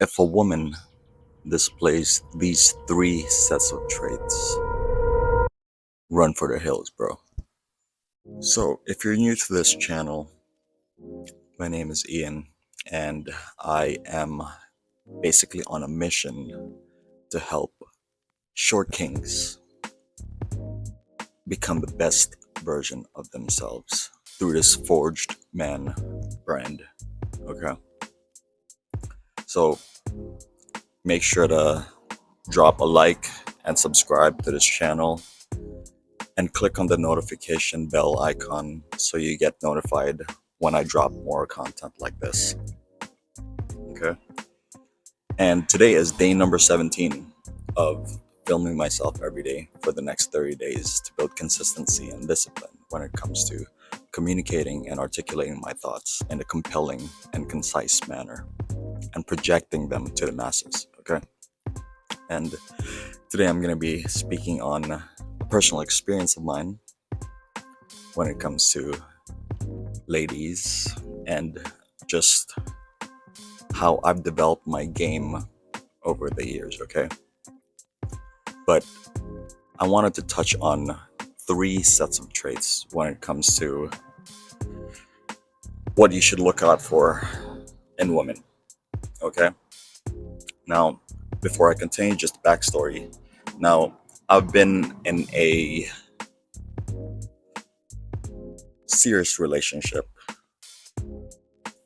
If a woman displays these three sets of traits, run for the hills, bro. So, if you're new to this channel, my name is Ian, and I am basically on a mission to help short kings become the best version of themselves through this Forged Man brand. Okay, so make sure to drop a like and subscribe to this channel and click on the notification bell icon so you get notified when I drop more content like this. Okay, and today is day number 17 of filming myself every day for the next 30 days to build consistency and discipline when it comes to communicating and articulating my thoughts in a compelling and concise manner and projecting them to the masses. Okay, and today I'm going to be speaking on a personal experience of mine when it comes to ladies and just how I've developed my game over the years. Okay, but I wanted to touch on three sets of traits when it comes to what you should look out for in women. Okay, now before I continue, just backstory. Now, I've been in a serious relationship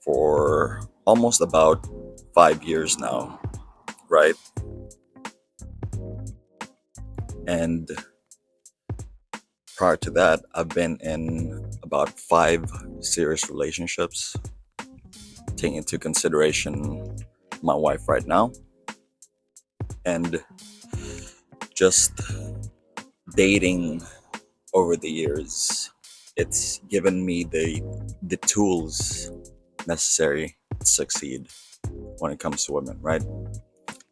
for almost about 5 years now, right? And prior to that, I've been in about 5 serious relationships, taking into consideration my wife right now, and just dating over the years. It's given me the tools necessary to succeed when it comes to women, right?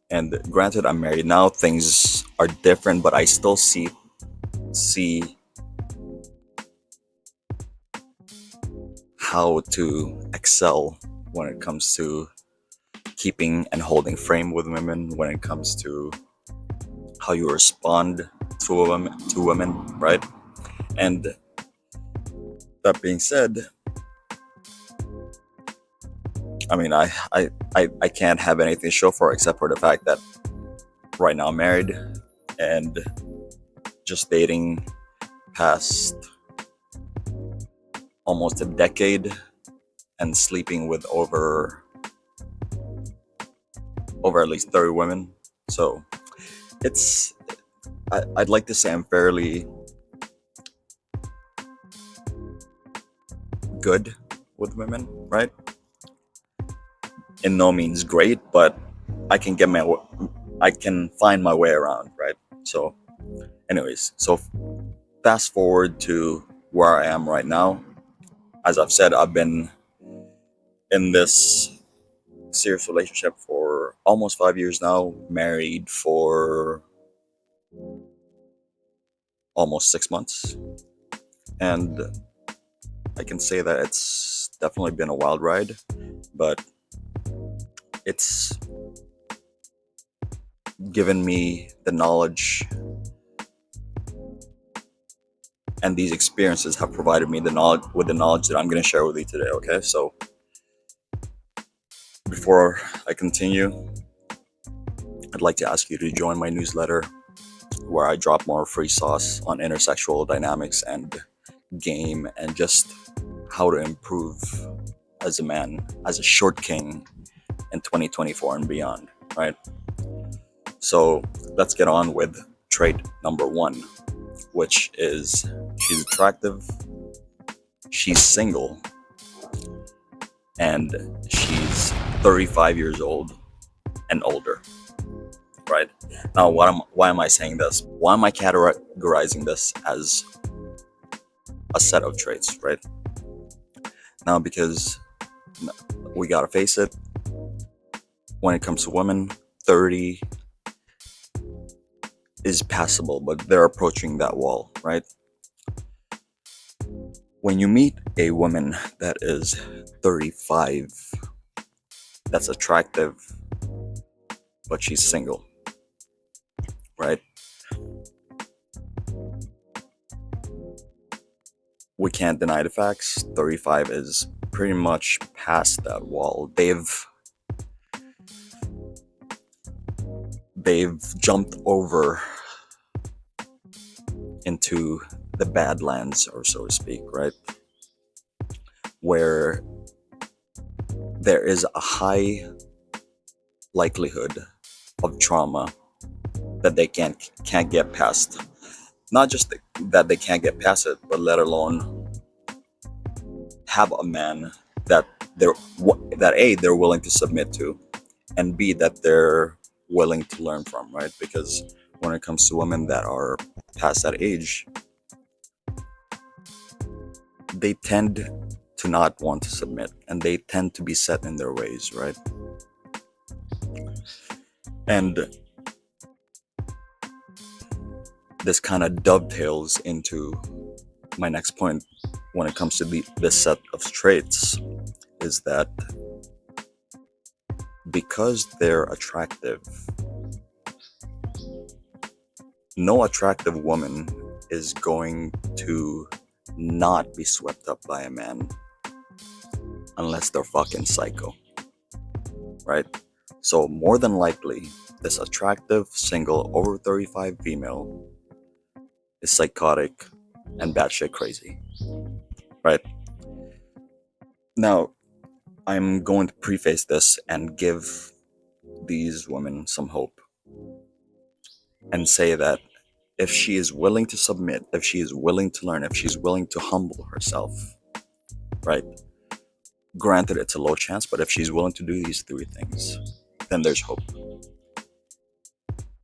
And granted, I'm married now, things are different, but I still see how to excel when it comes to keeping and holding frame with women, when it comes to how you respond to women, right? And that being said, I mean, I can't have anything to show for it except for the fact that right now I'm married and just dating past almost a decade and sleeping with over at least 30 women. So it's I'd like to say I'm fairly good with women, right? In no means great, but I can find my way around, right? So anyways, so fast forward to where I am right now. As I've said, I've been in this serious relationship for almost 5 years now, married for almost 6 months, and I can say that it's definitely been a wild ride, but it's given me the knowledge, and these experiences have provided me the knowledge that I'm going to share with you today. Okay, so before I continue, I'd like to ask you to join my newsletter where I drop more free sauce on intersexual dynamics and game and just how to improve as a man, as a short king in 2024 and beyond, right? So let's get on with trait number 1, which is she's attractive, she's single, and she's 35 years old and older, right? Now, why am I saying this? Why am I categorizing this as a set of traits, right? Now, because we gotta face it, when it comes to women, 30 is passable, but they're approaching that wall, right? When you meet a woman that is 35, that's attractive, but she's single, right? We can't deny the facts. 35 is pretty much past that wall. They've jumped over into the badlands, or so to speak, right? Where there is a high likelihood of trauma that they can't get past. Not just that they can't get past it, but let alone have a man that they're willing to submit to, and B, that they're willing to learn from, right? Because when it comes to women that are past that age, they tend to not want to submit, and they tend to be set in their ways, right? And this kind of dovetails into my next point when it comes to this set of traits, is that because they're attractive, no attractive woman is going to not be swept up by a man unless they're fucking psycho, right? So more than likely, this attractive, single, over 35 female is psychotic and batshit crazy, right? Now, I'm going to preface this and give these women some hope and say that if she is willing to submit, if she is willing to learn, if she's willing to humble herself, right? Granted, it's a low chance, but if she's willing to do these three things, then there's hope.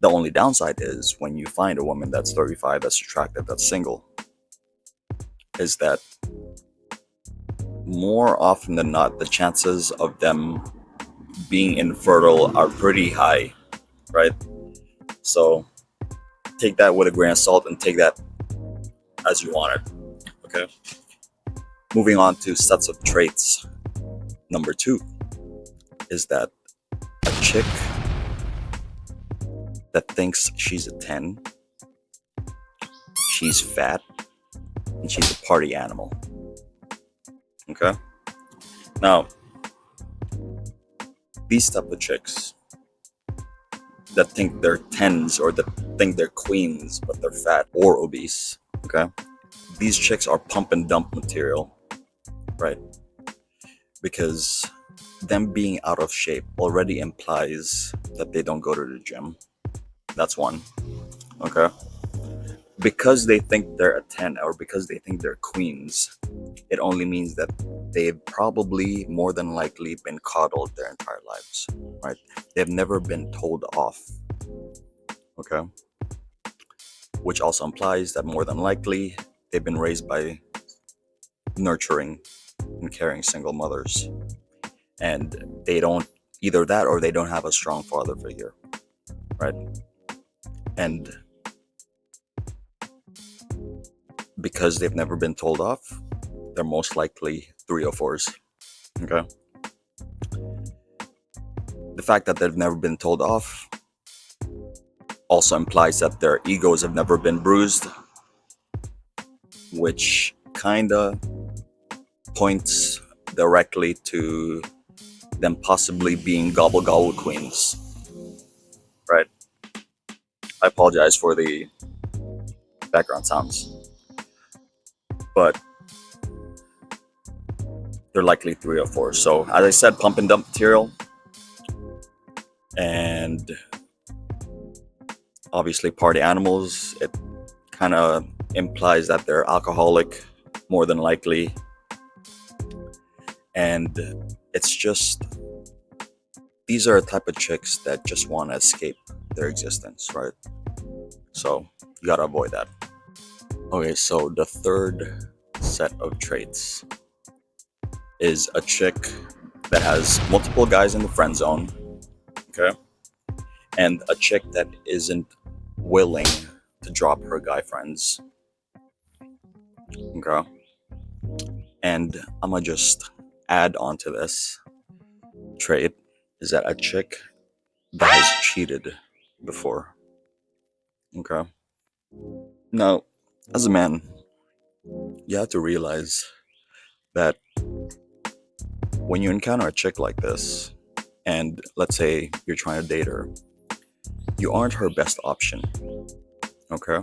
The only downside is when you find a woman that's 35, that's attractive, that's single, is that more often than not, the chances of them being infertile are pretty high, right? So take that with a grain of salt and take that as you want it, okay? Moving on to sets of traits. Number 2 is that a chick that thinks she's a 10, she's fat, and she's a party animal. Okay? Now, these type of chicks that think they're 10s or that think they're queens but they're fat or obese, okay? These chicks are pump and dump material, right? Because them being out of shape already implies that they don't go to the gym. That's one, okay? Because they think they're a 10 or because they think they're queens, it only means that they've probably more than likely been coddled their entire lives, right? They've never been told off, okay? Which also implies that more than likely they've been raised by nurturing and caring single mothers, and they don't, either that or they don't have a strong father figure, right? And because they've never been told off, they're most likely 304s, okay? The fact that they've never been told off also implies that their egos have never been bruised, which kinda points directly to them possibly being gobble gobble queens, right? I apologize for the background sounds, but they're likely 304. So as I said, pump and dump material, and obviously party animals. It kind of implies that they're alcoholic, more than likely, and it's just, these are a type of chicks that just want to escape their existence, right? So you gotta avoid that. Okay, so the third set of traits is a chick that has multiple guys in the friend zone, okay? And a chick that isn't willing to drop her guy friends, okay? And I'm gonna just add on to this trait, is that a chick that has cheated before. Okay. Now, as a man, you have to realize that when you encounter a chick like this, and let's say you're trying to date her, you aren't her best option. Okay.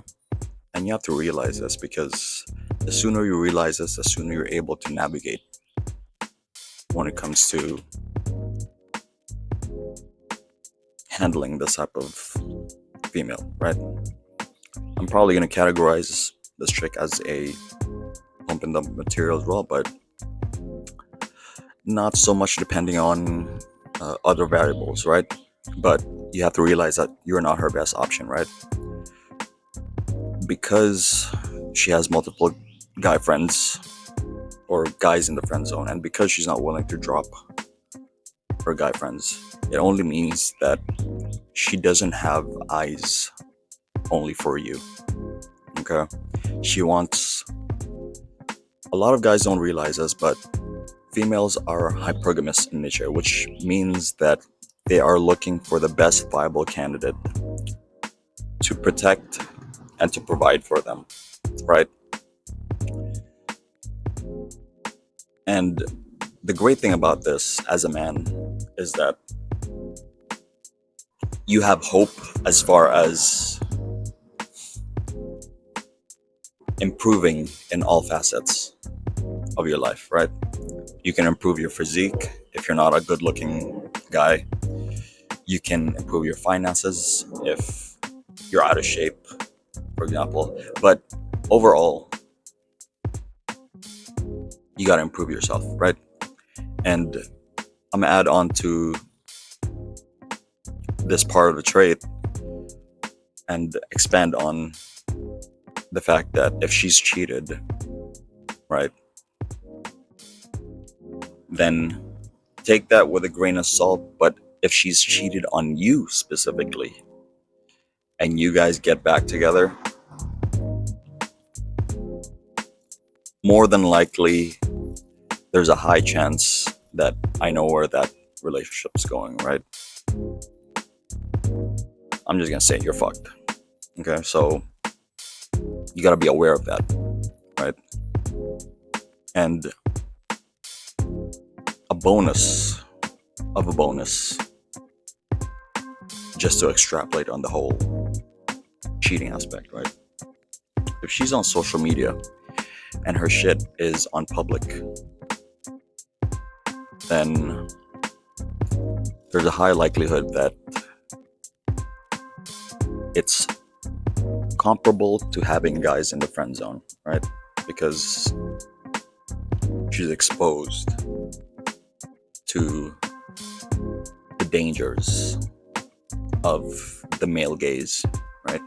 And you have to realize this because the sooner you realize this, the sooner you're able to navigate when it comes to handling this type of female, right? I'm probably going to categorize this chick as a pump and dump material as well, but not so much depending on other variables, right? But you have to realize that you're not her best option, right? Because she has multiple guy friends or guys in the friend zone, and because she's not willing to drop her guy friends, it only means that she doesn't have eyes only for you. Okay. She wants, a lot of guys don't realize this, but females are hypergamous in nature, which means that they are looking for the best viable candidate to protect and to provide for them, right? And the great thing about this as a man is that you have hope as far as improving in all facets of your life, right? You can improve your physique if you're not a good looking guy. You can improve your finances if you're out of shape, for example. But overall, you got to improve yourself, right? And I'm gonna add on to this part of the trait and expand on the fact that if she's cheated, right, then take that with a grain of salt. But if she's cheated on you specifically and you guys get back together, more than likely there's a high chance that I know where that relationship's going, right? I'm just gonna say you're fucked. Okay, so you gotta be aware of that, right? And a bonus of a bonus, just to extrapolate on the whole cheating aspect, right? If she's on social media and her shit is on public, then there's a high likelihood that it's comparable to having guys in the friend zone, right? Because she's exposed to the dangers of the male gaze, right?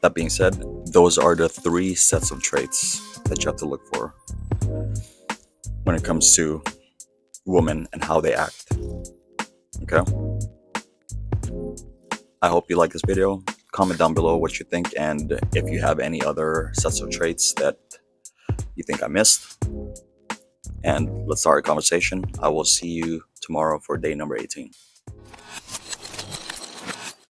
That being said, those are the 3 sets of traits that you have to look for when it comes to women and how they act. Okay? I hope you like this video. Comment down below what you think, and if you have any other sets of traits that you think I missed. And let's start a conversation. I will see you tomorrow for day number 18.